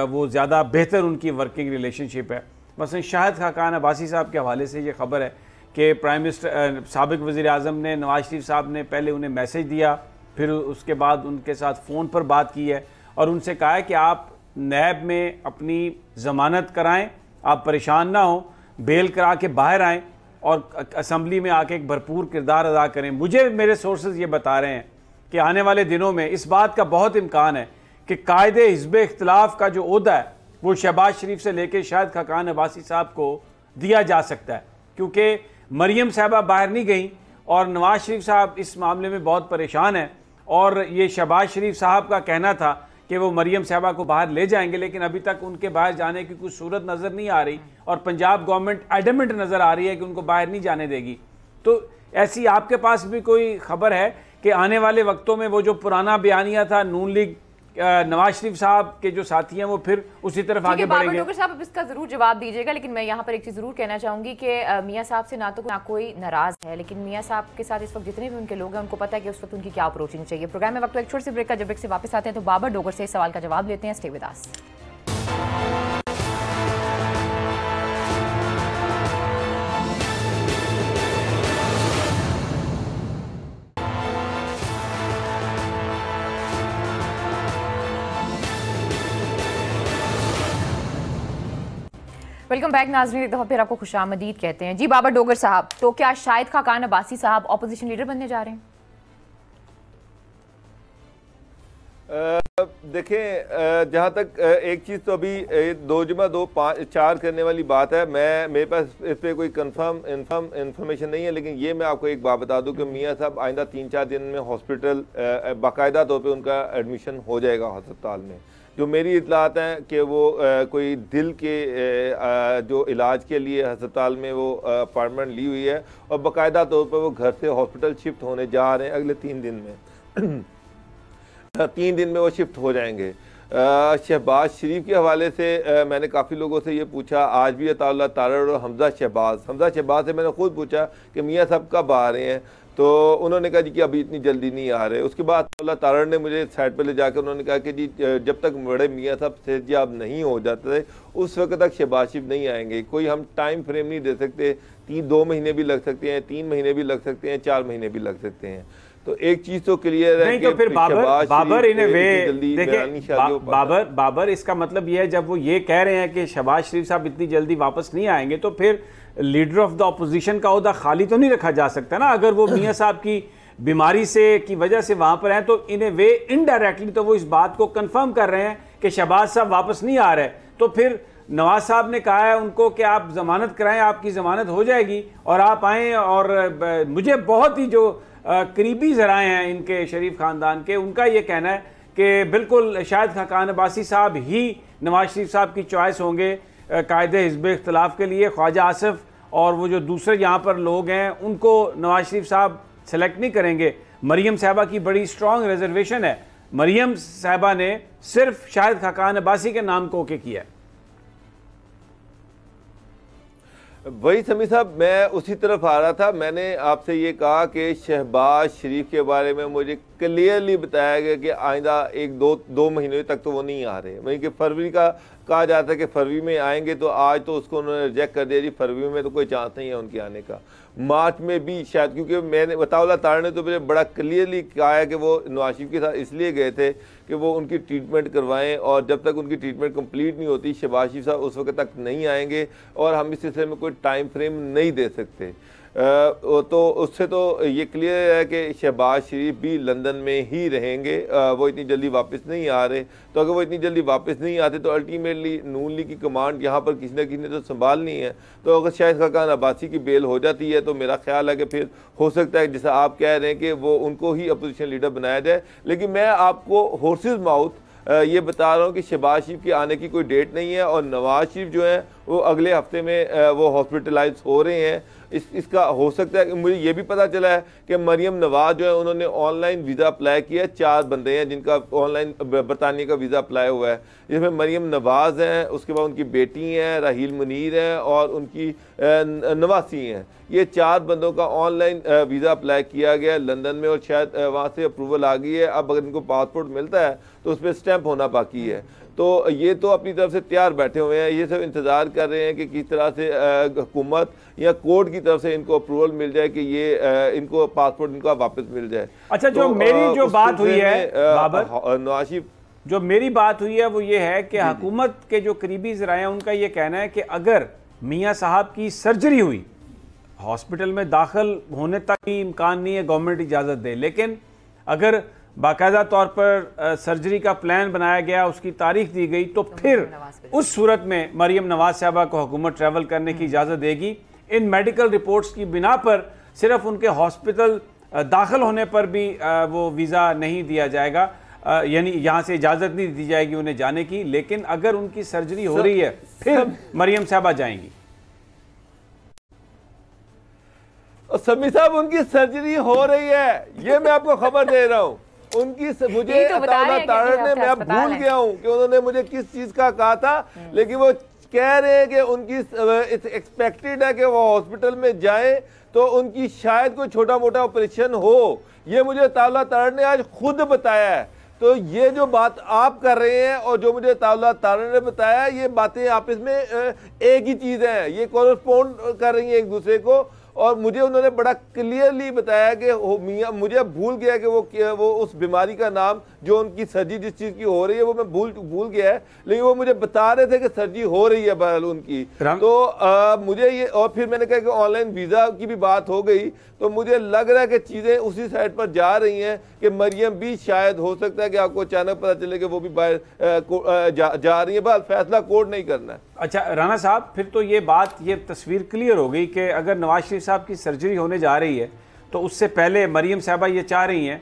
वो ज़्यादा बेहतर उनकी वर्किंग रिलेशनशिप है। मसलन शाहिद खाकान अब्बासी साहब के हवाले से ये खबर है कि प्राइम मिनिस्टर साबिक वज़ीर आज़म ने नवाज शरीफ साहब ने पहले उन्हें मैसेज दिया, फिर उसके बाद उनके साथ फ़ोन पर बात की है और उनसे कहा है कि आप नैब में अपनी ज़मानत कराएँ, आप परेशान ना हों, बेल करा के बाहर आएँ और असम्बली में आके एक भरपूर किरदार अदा करें। मुझे मेरे सोर्सेज ये बता रहे हैं कि आने वाले दिनों में इस बात का बहुत इम्कान है कि कायदे हिज़्ब इख्तिलाफ का जो ओहदा है वो शहबाज शरीफ से लेकर शाहिद खाकान अब्बासी साहब को दिया जा सकता है, क्योंकि मरियम साहबा बाहर नहीं गई और नवाज शरीफ साहब इस मामले में बहुत परेशान है। और ये शहबाज शरीफ साहब का कहना था कि वो मरियम साहबा को बाहर ले जाएंगे, लेकिन अभी तक उनके बाहर जाने की कुछ सूरत नज़र नहीं आ रही और पंजाब गवर्नमेंट एडमेंट नज़र आ रही है कि उनको बाहर नहीं जाने देगी। तो ऐसी आपके पास भी कोई खबर है कि आने वाले वक्तों में वो जो पुराना बयानिया था नून लीग नवाज शरीफ साहब के जो साथी हैं वो फिर उसी तरफ आगे बढ़ेंगे? बाबर डोगर साहब अब इसका जरूर जवाब दीजिएगा, लेकिन मैं यहाँ पर एक चीज़ जरूर कहना चाहूँगी कि मियाँ साहब से ना कोई नाराज़ है, लेकिन मियाँ साहब के साथ इस वक्त जितने भी उनके लोग हैं उनको पता है कि उस वक्त उनकी क्या अप्रोचिंग चाहिए। प्रोग्राम में वक्त एक छोटे से ब्रेक का, जब ब्रेक से वापस आते हैं तो बाबर डोगर से इस सवाल का जवाब लेते हैं। Stay with us. Welcome back नाज़रीन, एक दफ़ा फिर आपको खुशामदीद कहते हैं। जी बाबर डोगर साहब, तो क्या शाहिद खाकान अब्बासी साहब ऑपोजिशन लीडर बनने जा रहे हैं? देखें, जहाँ तक एक चीज़ तो अभी 2 जुमा 2 5 4 करने वाली बात है, मेरे पास इस पर कोई कंफर्म इंफॉर्मेशन नहीं है, लेकिन ये मैं आपको एक बात बता दूं कि मियाँ साहब आइंदा 3-4 दिन में हॉस्पिटल बाकायदा तौर पे उनका एडमिशन हो जाएगा अस्पताल में। जो मेरी इतलात हैं कि वो कोई दिल के जो इलाज के लिए अस्पताल में वो अपॉइंटमेंट ली हुई है और बाकायदा तौर पर वो घर से हॉस्पिटल शिफ्ट होने जा रहे हैं अगले 3 दिन में। 3 दिन में वो शिफ्ट हो जाएंगे। शहबाज शरीफ के हवाले से मैंने काफ़ी लोगों से ये पूछा, आज भी अताउल्लाह तारड़ और हमजा शहबाज से मैंने खुद पूछा कि मियाँ साहब कब आ रहे हैं, तो उन्होंने कहा जी कि अभी इतनी जल्दी नहीं आ रहे। उसके बाद अताउल्लाह तारड़ ने मुझे साइड पर ले जाकर उन्होंने कहा कि जी जब तक बड़े मियाँ साहब सेहतयाब नहीं हो जाते उस वक्त तक शहबाज शरीफ नहीं आएंगे। कोई हम टाइम फ्रेम नहीं दे सकते, 2 महीने भी लग सकते हैं, 3 महीने भी लग सकते हैं, 4 महीने भी लग सकते हैं। तो एक चीज तो क्लियर है कि तो फिर बाबर इन वे देखिए बाबर इसका मतलब ये है, जब वो ये कह रहे हैं कि शहबाज शरीफ साहब इतनी जल्दी वापस नहीं आएंगे तो फिर लीडर ऑफ द ऑपोजिशन का ओहदा खाली तो नहीं रखा जा सकता ना। अगर वो मियाँ साहब की बीमारी से की वजह से वहां पर हैं तो इन ए वे इनडायरेक्टली तो वो इस बात को कंफर्म कर रहे हैं कि शहबाज साहब वापस नहीं आ रहे। तो फिर नवाज साहब ने कहा है उनको कि आप जमानत कराएं, आपकी जमानत हो जाएगी और आप आएँ। और मुझे बहुत ही जो करीबी ज़राए हैं इनके शरीफ ख़ानदान के, उनका ये कहना है कि बिल्कुल शाहिद खाकान अब्बासी साहब ही नवाज शरीफ साहब की चॉइस होंगे कायदे हिज़्ब इख्तिलाफ़ के लिए। ख्वाजा आसिफ और वो जो दूसरे यहाँ पर लोग हैं उनको नवाज शरीफ साहब सेलेक्ट नहीं करेंगे। मरियम साहबा की बड़ी स्ट्रॉन्ग रिजर्वेशन है, मरियम साहबा ने सिर्फ शाहिद खाकान अब्बासी के नाम को ओके किया है। वही समी साहब, मैं उसी तरफ आ रहा था। मैंने आपसे ये कहा कि शहबाज शरीफ के बारे में मुझे क्लियरली बताया गया कि आइंदा 1-2 महीने तक तो वो नहीं आ रहे। वहीं कि फरवरी का कहा जाता है कि फरवरी में आएंगे, तो आज तो उसको उन्होंने रिजेक्ट कर दिया जी, फरवरी में तो कोई चांस नहीं है उनके आने का। मार्च में भी शायद, क्योंकि मैंने अताउल्लाह तारड़ ने तो मुझे बड़ा क्लियरली कहा है कि वो नवाज शरीफ के साथ इसलिए गए थे कि वो उनकी ट्रीटमेंट करवाएं, और जब तक उनकी ट्रीटमेंट कंप्लीट नहीं होती शहबाज शरीफ साहब उस वक्त तक नहीं आएंगे और हम इस सिलसिले में कोई टाइम फ्रेम नहीं दे सकते। तो उससे तो ये क्लियर है कि शहबाज शरीफ भी लंदन में ही रहेंगे, वो इतनी जल्दी वापस नहीं आ रहे। तो अगर वो इतनी जल्दी वापस नहीं आते तो अल्टीमेटली नून लीग की कमांड यहाँ पर किसी न किसी ने तो संभालनी है। तो अगर शाहिद खाकान अब्बासी की बेल हो जाती है तो मेरा ख्याल है कि फिर हो सकता है जैसा आप कह रहे हैं कि वो उनको ही अपोजिशन लीडर बनाया जाए। लेकिन मैं आपको हॉर्सेस माउथ ये बता रहा हूँ कि शहबाज शरीफ के आने की कोई डेट नहीं है, और नवाज शरीफ जो है वो अगले हफ्ते में वो हॉस्पिटलाइज हो रहे हैं। इसका हो सकता है कि मुझे ये भी पता चला है कि मरियम नवाज जो है उन्होंने ऑनलाइन वीज़ा अप्लाई किया। 4 बंदे हैं जिनका ऑनलाइन बरतानिया का वीज़ा अप्लाई हुआ है, जिसमें मरियम नवाज हैं, उसके बाद उनकी बेटी हैं राहील मुनीर हैं और उनकी नवासी हैं। ये 4 बंदों का ऑनलाइन वीज़ा अप्लाई किया गया लंदन में और शायद वहाँ से अप्रूवल आ गई है। अब अगर इनको पासपोर्ट मिलता है तो उस पर स्टैंप होना बाकी है। तो ये तो अपनी तरफ से तैयार बैठे हुए हैं, ये सब इंतज़ार कर रहे हैं कि किस तरह से हुकूमत या कोर्ट की तरफ से इनको अप्रूवल मिल जाए कि ये इनको पासपोर्ट इनका वापस मिल जाए। अच्छा, जो मेरी जो बात हुई है बाबर, नवाज शरीफ जो मेरी बात हुई है वो ये है कि हुकूमत के जो करीबी ज़राए हैं उनका ये कहना है कि अगर मियाँ साहब की सर्जरी हुई, हॉस्पिटल में दाखिल होने तक भी इम्कान नहीं है गवर्नमेंट इजाज़त दे, लेकिन अगर बाकायदा तौर पर सर्जरी का प्लान बनाया गया, उसकी तारीख दी गई, तो फिर उस सूरत में मरियम नवाज साहबा को हुकूमत ट्रैवल करने की इजाज़त देगी। इन मेडिकल रिपोर्ट्स की बिना पर सिर्फ उनके हॉस्पिटल दाखिल होने पर भी वो वीज़ा नहीं दिया जाएगा, यानी यहाँ से इजाज़त नहीं दी जाएगी उन्हें जाने की। लेकिन अगर उनकी सर्जरी हो रही है फिर मरियम साहबा जाएंगी। समी साहब, उनकी सर्जरी हो रही है, ये मैं आपको खबर दे रहा हूँ। उनकी मुझे अताउल्लाह तारड़ ने, मैं भूल गया हूँ कि उन्होंने मुझे किस चीज का कहा था, लेकिन वो कह रहे हैं कि उनकी एक्सपेक्टेड है कि वो हॉस्पिटल में जाएं तो उनकी शायद कोई छोटा मोटा ऑपरेशन हो। ये मुझे अताउल्लाह तारड़ ने आज खुद बताया है। तो ये जो बात आप कर रहे हैं और जो मुझे अताउल्लाह तारड़ ने बताया, ये बातें आपस में एक ही चीज है, ये कॉरेस्पॉन्ड कर रही हैं एक दूसरे को। और मुझे उन्होंने बड़ा क्लियरली बताया कि मियाँ, मुझे भूल गया कि वो उस बीमारी का नाम जो उनकी सर्जरी जिस चीज़ की हो रही है वो मैं भूल गया है, लेकिन वो मुझे बता रहे थे कि सर्जरी हो रही है बहरहाल उनकी। तो मुझे ये, और फिर मैंने कहा कि ऑनलाइन वीज़ा की भी बात हो गई, तो मुझे लग रहा है कि चीज़ें उसी साइड पर जा रही हैं कि मरियम भी शायद हो सकता है कि आपको अचानक पता चले कि वो भी बाहर जा रही है। बहरहाल फैसला कोर्ट नहीं करना है। अच्छा राना साहब, फिर तो ये तस्वीर क्लियर हो गई कि अगर नवाज शरीफ साहब की सर्जरी होने जा रही है तो उससे पहले मरियम साहबा ये चाह रही हैं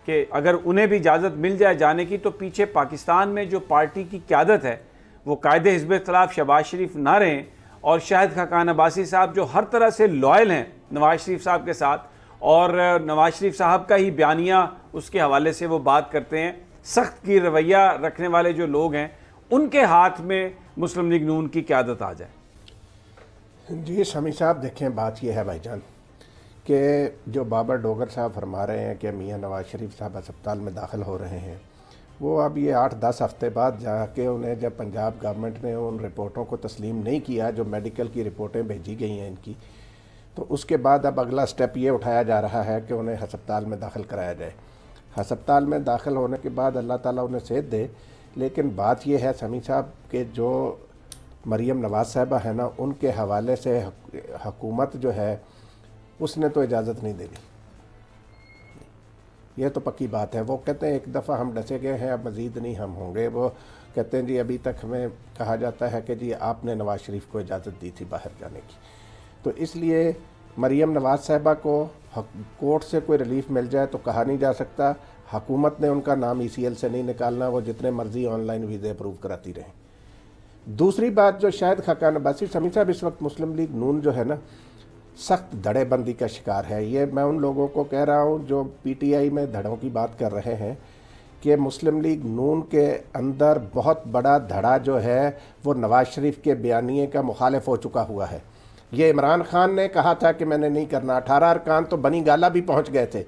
कि अगर उन्हें भी इजाज़त मिल जाए जाने की, तो पीछे पाकिस्तान में जो पार्टी की क़यादत है वो कायदे हिज़्ब इख्तिलाफ़ शहबाज शरीफ ना रहें, और शाहिद खाकान अब्बासी साहब जो हर तरह से लॉयल हैं नवाज शरीफ साहब के साथ, और नवाज शरीफ साहब का ही बयानिया उसके हवाले से वो बात करते हैं, सख्त की रवैया रखने वाले जो लोग हैं उनके हाथ में मुस्लिम लीग नून की क़यादत आ जाए? जी शमी साहब, देखें बात यह है भाईजान कि जो बाबर डोगर साहब फरमा रहे हैं कि मियां नवाज शरीफ साहब अस्पताल में दाखिल हो रहे हैं, वो अब ये 8-10 हफ्ते बाद जाके उन्हें जब पंजाब गवर्नमेंट ने उन रिपोर्टों को तस्लीम नहीं किया जो मेडिकल की रिपोर्टें भेजी गई हैं इनकी, तो उसके बाद अब अगला स्टेप ये उठाया जा रहा है कि उन्हें अस्पताल में दाखिल कराया जाए। अस्पताल में दाखिल होने के बाद अल्लाह ताला उन्हें सेहत दे, लेकिन बात यह है समी साहब कि जो मरीम नवाज साहिबा है ना, उनके हवाले से हुकूमत जो है उसने तो इजाज़त नहीं देनी, ये तो पक्की बात है। वो कहते हैं एक दफ़ा हम डसे गए हैं, अब मज़ीद नहीं हम होंगे। वो कहते हैं जी अभी तक हमें कहा जाता है कि जी आपने नवाज़ शरीफ को इजाज़त दी थी बाहर जाने की, तो इसलिए मरीम नवाज साहिबा को कोर्ट से कोई रिलीफ मिल जाए तो कहा नहीं जा सकता। हुकूमत ने उनका नाम ECL से नहीं निकालना, वो जितने मर्जी ऑनलाइन वीज़े अप्रूव कराती रहें। दूसरी बात जो शायद खाकान अब्बासी समी साहब, इस वक्त मुस्लिम लीग नून जो है ना सख्त धड़ेबंदी का शिकार है। ये मैं उन लोगों को कह रहा हूँ जो PTI में धड़ों की बात कर रहे हैं कि मुस्लिम लीग नून के अंदर बहुत बड़ा धड़ा जो है वो नवाज शरीफ के बयानिए का मुखालिफ हो चुका हुआ है। ये इमरान खान ने कहा था कि मैंने नहीं करना, 18 अरकान तो बनी गाला भी पहुँच गए थे।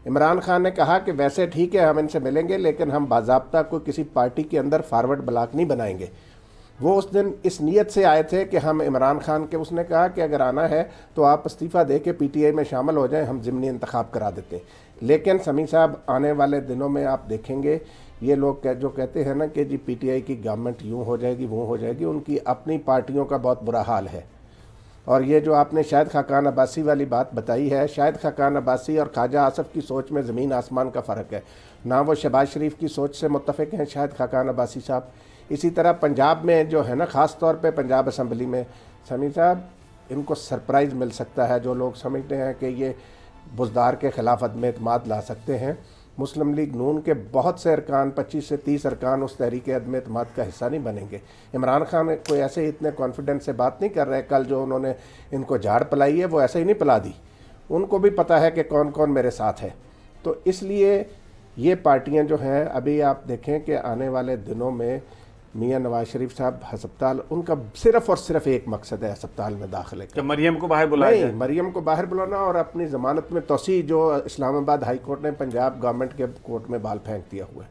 इमरान खान ने कहा कि वैसे ठीक है हम इनसे मिलेंगे, लेकिन हम बाज़ाब्ता को किसी पार्टी के अंदर फारवर्ड ब्लॉक नहीं बनाएंगे। वो उस दिन इस नीयत से आए थे कि हम इमरान खान के, उसने कहा कि अगर आना है तो आप इस्तीफ़ा दे के PTI में शामिल हो जाएं, हम ज़िमनी इंतखाब करा देते हैं। लेकिन समी साहब आने वाले दिनों में आप देखेंगे ये लोग जो कहते हैं ना कि जी PTI की गवर्नमेंट यूँ हो जाएगी वो हो जाएगी, उनकी अपनी पार्टियों का बहुत बुरा हाल है। और ये जो आपने शायद खाकान अब्बासी वाली बात बताई है, शायद खाकान अब्बासी और ख्वाजा आसफ की सोच में ज़मीन आसमान का फ़र्क है। ना वो शहबाज शरीफ की सोच से मुत्तफ़िक हैं शायद खाकान अब्बासी साहब। इसी तरह पंजाब में जो है ना, ख़ास तौर पे पंजाब असम्बली में समी साहब, इनको सरप्राइज़ मिल सकता है। जो लोग समझते हैं कि ये बुज़दार के ख़िलाफ़ अदम एतमाद ला सकते हैं, मुस्लिम लीग नून के बहुत से अरकान, 25 से 30 अरकान उस तहरीक अदम एतमाद का हिस्सा नहीं बनेंगे। इमरान खान कोई ऐसे इतने कॉन्फिडेंस से बात नहीं कर रहे। कल जो उन्होंने इनको झाड़ पिलाई है वो ऐसे ही नहीं पिला दी, उनको भी पता है कि कौन कौन मेरे साथ है। तो इसलिए ये पार्टियां जो हैं, अभी आप देखें कि आने वाले दिनों में मियां नवाज शरीफ साहब अस्पताल, उनका सिर्फ और सिर्फ एक मकसद है अस्पताल में दाखिले का। मरियम को बाहर बुलाया जाए, मरियम को बाहर बुलाना और अपनी ज़मानत में तोसी, जो इस्लामाबाद हाई कोर्ट ने पंजाब गवर्नमेंट के कोर्ट में बाल फेंक दिया हुआ है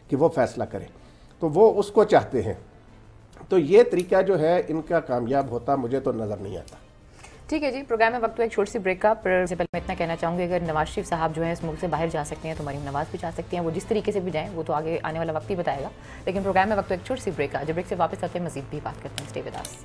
कि वो फैसला करे, तो वो उसको चाहते हैं। तो ये तरीका जो है इनका कामयाब होता मुझे तो नज़र नहीं आता। ठीक है जी, प्रोग्राम में वक्त तो एक छोटी सी ब्रेक का, पर से पहले मैं इतना कहना चाहूँगी, अगर नवाज शरीफ साहब जो है इस मुल्क से बाहर जा सकते हैं तो मरीम नवाज भी जा सकती हैं। वो जिस तरीके से भी जाएँ वो तो आगे आने वाला वक्त ही बताएगा, लेकिन प्रोग्राम में वक्त तो एक छोटी सी ब्रेक का। जब ब्रेक से वापस आते हैं मजीद भी बात करते हैं। Stay with us.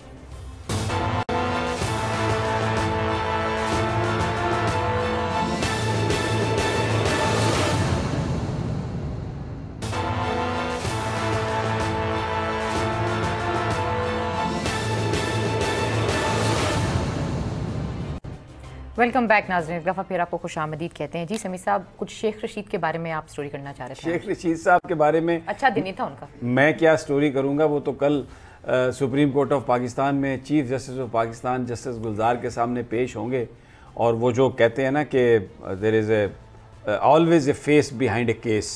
Welcome back नाज़रीन, एक दफ़ा फिर आपको खुश आमदीद कहते हैं। जी समी साहब, कुछ शेख रशीद के बारे में आप स्टोरी करना चाह रहे थे। शेख रशीद साहब के बारे में अच्छा दिन ही था उनका। मैं क्या स्टोरी करूंगा, वो तो कल सुप्रीम कोर्ट ऑफ पाकिस्तान में chief justice of Pakistan justice Gulzar के सामने पेश होंगे, और वो जो कहते हैं ना कि there is always a face behind a case,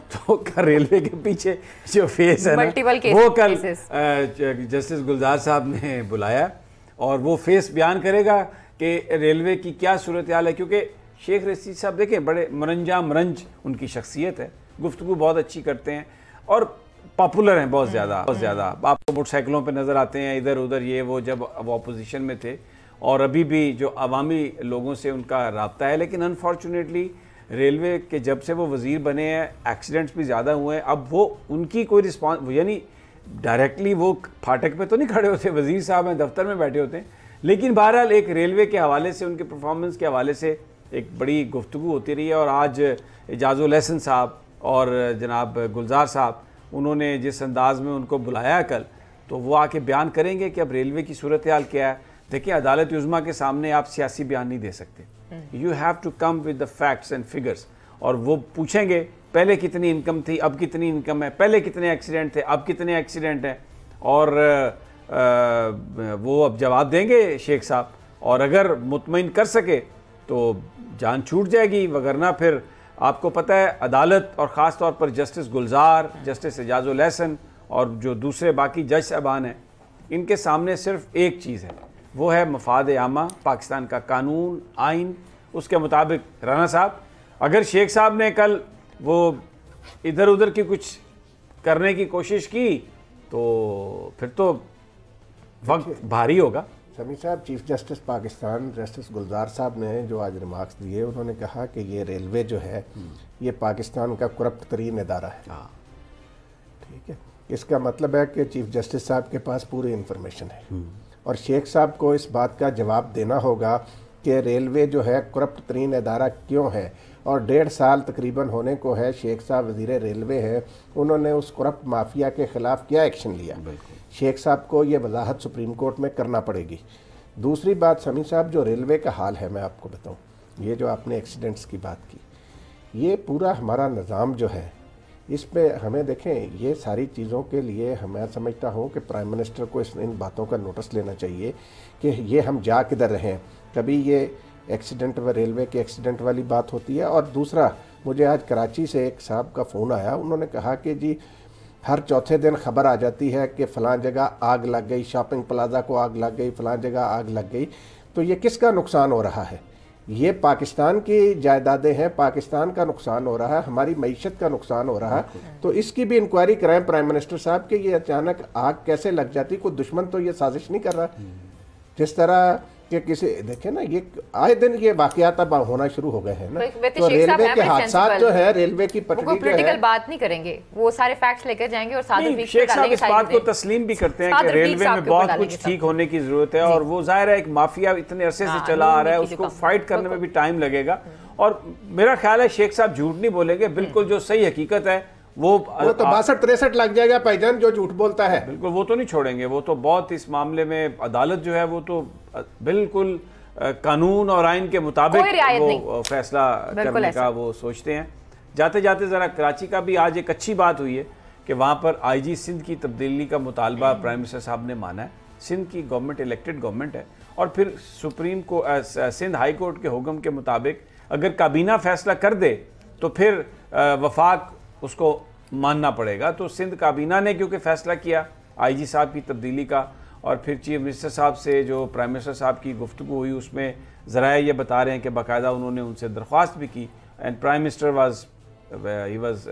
तो रेलवे के पीछे जो फेस है ना, वो कल जस्टिस गुलजार साहब ने बुलाया और वो फेस बयान करेगा कि रेलवे की क्या सूरत हाल है। क्योंकि शेख रशीद साहब देखें बड़े मरंज उनकी शख्सियत है, गुफ्तगू बहुत अच्छी करते हैं और पॉपुलर हैं बहुत ज़्यादा। आपको मोटरसाइकिलों पे नज़र आते हैं इधर उधर, ये वो जब अब अपोजिशन में थे, और अभी भी जो अवामी लोगों से उनका रब्ता है। लेकिन अनफॉर्चुनेटली रेलवे के जब से वो वज़ीर बने हैं एक्सीडेंट्स भी ज़्यादा हुए हैं। अब वो उनकी कोई रिस्पॉन्स, यानी डायरेक्टली वो फाटक पे तो नहीं खड़े होते, वज़ीर साहब हैं दफ्तर में बैठे होते हैं, लेकिन बहरहाल एक रेलवे के हवाले से, उनके परफॉर्मेंस के हवाले से एक बड़ी गुफ्तगू होती रही है। और आज एजाजुल एहसन साहब और जनाब गुलजार साहब, उन्होंने जिस अंदाज में उनको बुलाया कल, तो वो आके बयान करेंगे कि अब रेलवे की सूरत हाल क्या है। देखिए, अदालत उज़्मा के सामने आप सियासी बयान नहीं दे सकते, you have to come with the facts and figures. और वो पूछेंगे पहले कितनी इनकम थी, अब कितनी इनकम है, पहले कितने एक्सीडेंट थे, अब कितने एक्सीडेंट हैं, और वो अब जवाब देंगे शेख साहब। और अगर मुतमईन कर सके तो जान छूट जाएगी, वगरना फिर आपको पता है अदालत और ख़ास तौर पर जस्टिस गुलजार, जस्टिस एजाजुल एहसन और जो दूसरे बाकी जज साहबान हैं, इनके सामने सिर्फ एक चीज़ है, वो है मफाद आमा, पाकिस्तान का कानून, आइन। उसके मुताबिक राना साहब, अगर शेख साहब ने कल वो इधर उधर की कुछ करने की कोशिश की तो फिर तो वक्त भारी होगा। समी साहब, चीफ जस्टिस पाकिस्तान जस्टिस गुलजार साहब ने जो आज रिमार्क्स दिए, उन्होंने कहा कि ये रेलवे जो है ये पाकिस्तान का करप्ट तरीन इदारा है। ठीक है, इसका मतलब है कि चीफ जस्टिस साहब के पास पूरी इंफॉर्मेशन है और शेख साहब को इस बात का जवाब देना होगा कि रेलवे जो है करप्ट तरीन इदारा क्यों है। और 1.5 साल तकरीबन होने को है शेख साहब वज़ीर रेलवे हैं, उन्होंने उस करप्ट माफिया के ख़िलाफ़ क्या एक्शन लिया। शेख साहब को ये वजाहत सुप्रीम कोर्ट में करना पड़ेगी। दूसरी बात समी साहब, जो रेलवे का हाल है मैं आपको बताऊं, ये जो आपने एक्सीडेंट्स की बात की, ये पूरा हमारा निज़ाम जो है इस पे हमें देखें, ये सारी चीज़ों के लिए मैं समझता हूँ कि प्राइम मिनिस्टर को इन बातों का नोटिस लेना चाहिए कि ये हम जा किधर रहे हैं। कभी ये एक्सीडेंट व रेलवे के एक्सीडेंट वाली बात होती है, और दूसरा मुझे आज कराची से एक साहब का फ़ोन आया, उन्होंने कहा कि जी हर चौथे दिन खबर आ जाती है कि फ़लाँ जगह आग लग गई, शॉपिंग प्लाजा को आग लग गई, फ़लाँ जगह आग लग गई। तो ये किसका नुकसान हो रहा है? ये पाकिस्तान की जायदादें हैं, पाकिस्तान का नुकसान हो रहा है, हमारी मईशत का नुकसान हो रहा है। तो इसकी भी इंक्वायरी कराएं प्राइम मिनिस्टर साहब कि ये अचानक आग कैसे लग जाती, कोई दुश्मन तो ये साजिश नहीं कर रहा। जिस तरह कि किसी देखे ना, ये आए दिन ये वाकयात अब होना शुरू हो गए हैं ना, तो रेलवे के हादसा जो है, रेलवे की पटरी जो है, पॉलिटिकल बात नहीं करेंगे, वो सारे फैक्ट्स लेकर जाएंगे और साथ में शेख साहब इस बात को तस्लीम भी करते हैं कि रेलवे में बहुत कुछ ठीक होने की जरूरत है, और वो जाहिर है एक माफिया इतने अरसे से चला आ रहा है, उसको फाइट करने में भी टाइम लगेगा। और मेरा ख्याल है शेख साहब झूठ नहीं बोलेंगे, बिल्कुल जो सही हकीकत है वो तो 62-63 लग जाएगा भाईजान जो झूठ बोलता है, बिल्कुल वो तो नहीं छोड़ेंगे। वो तो बहुत इस मामले में अदालत जो है वो तो बिल्कुल कानून और आइन के मुताबिक वो फैसला करने का वो सोचते हैं। जाते जाते ज़रा कराची का भी आज एक अच्छी बात हुई है कि वहाँ पर आईजी सिंध की तब्दीली का मुतालबा प्राइम मिनिस्टर साहब ने माना है। सिंध की गवर्नमेंट इलेक्टेड गवर्नमेंट है, और फिर सुप्रीम को सिंध हाई कोर्ट के हुक्म के मुताबिक अगर काबीना फैसला कर दे तो फिर वफाक उसको मानना पड़ेगा। तो सिंध काबीना ने क्योंकि फैसला किया आईजी साहब की तब्दीली का, और फिर चीफ मिनिस्टर साहब से जो प्राइम मिनिस्टर साहब की गुफ्तगू हुई उसमें ज़राए ये बता रहे हैं कि बाकायदा उन्होंने उनसे दरख्वास्त भी की, and prime minister he was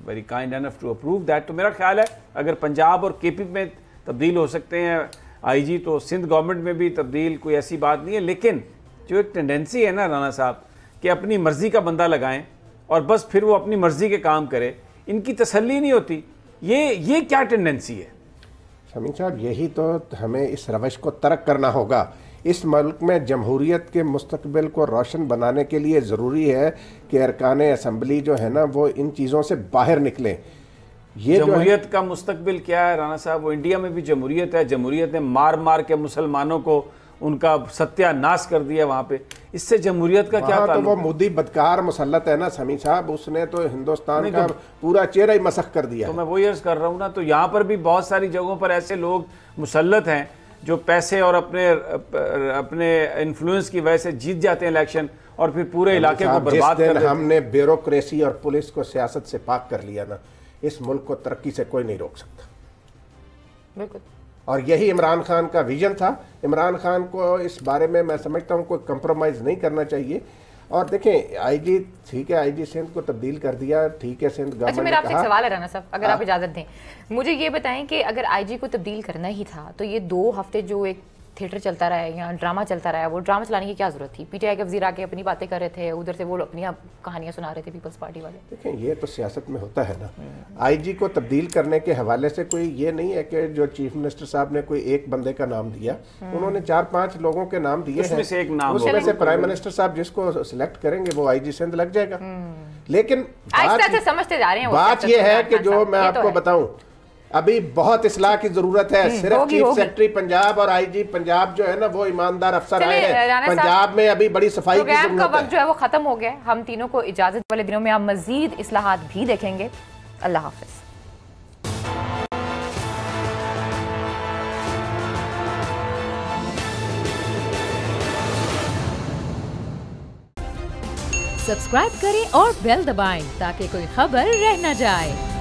very kind enough to approve that. तो मेरा ख्याल है अगर पंजाब और केपी में तब्दील हो सकते हैं आईजी, तो सिंध गवर्नमेंट में भी तब्दील कोई ऐसी बात नहीं है। लेकिन जो एक टेंडेंसी है ना राना साहब कि अपनी मर्ज़ी का बंदा लगाएं और बस फिर वो अपनी मर्ज़ी के काम करे, इनकी तसल्ली नहीं होती, ये क्या टेंडेंसी है? शमीम साहब, यही तो हमें इस रवश को तर्क करना होगा। इस मुल्क में जमहूरियत के मुस्तकबिल को रोशन बनाने के लिए ज़रूरी है कि अरकान असम्बली जो है ना वो इन चीज़ों से बाहर निकलें। ये जमहूरियत का मुस्तकबिल क्या है राना साहब? वो इंडिया में भी जमहूरियत है, जमहूरियत ने मार मार के मुसलमानों को उनका सत्यानाश कर दिया वहाँ पे, इससे जमहूरियत का क्या ताल्लुक? तो वो मोदी बदकार मुसल्लत है ना समी साहब, उसने तो हिंदुस्तान का पूरा चेहरा ही मसख कर दिया। तो मैं वही अर्ज कर रहा हूँ ना, तो यहाँ पर भी बहुत सारी जगहों पर ऐसे लोग मुसल्लत हैं जो पैसे और अपने इन्फ्लुएंस की वजह से जीत जाते हैं इलेक्शन और फिर पूरे इलाके को बर्बाद कर देते हैं। हमने ब्यूरोक्रेसी और पुलिस को सियासत से पाक कर लिया ना, इस मुल्क को तरक्की से कोई नहीं रोक सकता। बिल्कुल। और यही इमरान खान का विजन था। इमरान खान को इस बारे में मैं समझता हूँ कोई कंप्रोमाइज़ नहीं करना चाहिए। और देखें आईजी, ठीक है आईजी सिंध को तब्दील कर दिया, ठीक है सिंध गवर्नमेंट। अच्छा, मेरा आपसे एक सवाल है राना साहब, अगर आप इजाजत दें, मुझे ये बताएं कि अगर आईजी को तब्दील करना ही था तो ये 2 हफ्ते जो एक थिएटर चलता रहा है या ड्रामा चलता रहा है, वो ड्रामा चलाने की क्या जरूरत थी? पीटीआई के वजीर आके अपनी बातें कर रहे थे, उधर से वो अपनी कहानियां सुना रहे थे पीपल्स पार्टी वाले। देखें ये तो सियासत में होता है ना। आईजी को तब्दील करने के हवाले से कोई ये नहीं है कि जो चीफ मिनिस्टर साहब ने कोई एक बंदे का नाम दिया, उन्होंने 4-5 लोगों के नाम दिए हैं, उसमें से प्राइम मिनिस्टर साहब जिसको सिलेक्ट करेंगे वो आईजी सिंध लग जाएगा। लेकिन समझते जा रहे हैं, बात यह है कि जो मैं आपको बताऊं, अभी बहुत इस्लाह की जरूरत है। सिर्फ चीफ सेक्रेटरी पंजाब और आईजी पंजाब जो है ना वो ईमानदार अफसर आए हैं। पंजाब में अभी बड़ी सफाई की जरूरत है। वक्त जो है वो खत्म हो गया। हम तीनों को इजाजत, वाले दिनों में आप मजीद इस्लाहात भी देखेंगे। अल्लाह हाफिज। सब्सक्राइब करें और बेल दबाएं ताकि कोई खबर रह न जाए।